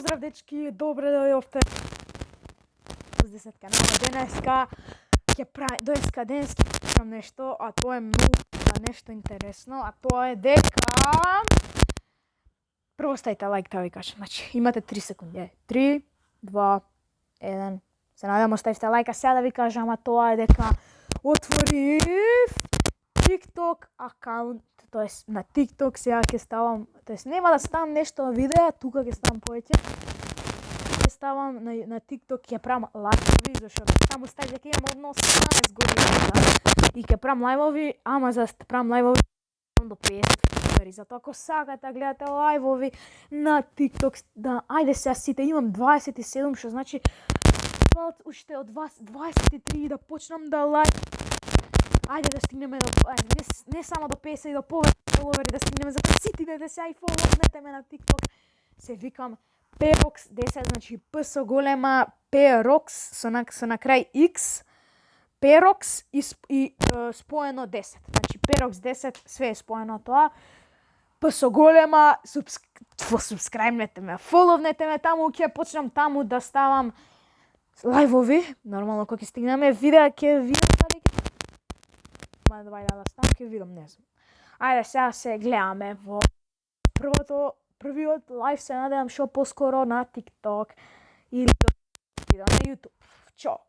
Поздрав дечки, добре дојдовте. Десетка, денеска ќе правам нешто, а тоа е многу нешто интересно, а тоа е дека прво ставите лайк, да ви кажам. Значи, имате 3 секунди. 3, 2, 1. Се надевам оставите лајка. Сега да ви кажам, а тоа е дека отворив TikTok акаунт, тоест на TikTok сега ќе ставам, тоест нема да ставам нешто видеа, тука ќе ставам повеќе. Ќе ставам на TikTok, ќе правам лајкови, зашто таму стај дека имам од 18 години и ќе правам лајвови, ама за да правам лајвови до 50 фоловери. Затоа ако сакате да гледате лајвови на TikTok, да, ајде сега сите, имам 27, што значи уште од вас 23 да почнам да лајк. Ајде да стигнеме до, не само до 50 и до повеќе фоловери, да стигнеме, затоа сите идете сега и фоловнете ме на TikTok. Се викам P-Rox 10, значи П со голема, P-Rox со на крај X, P-Rox и споено 10. Значи P-Rox 10, све е споено тоа. П со голема, субскрајбнете ме, фоловнете ме, таму ќе почнам таму да ставам лајвови. Нормално кога ќе стигнеме видеа ќе видам дали ма да ставам, ќе видам, не знам. Ајде сега се гледаме во првиот лајв, се надевам што поскоро на TikTok или на YouTube. Чао!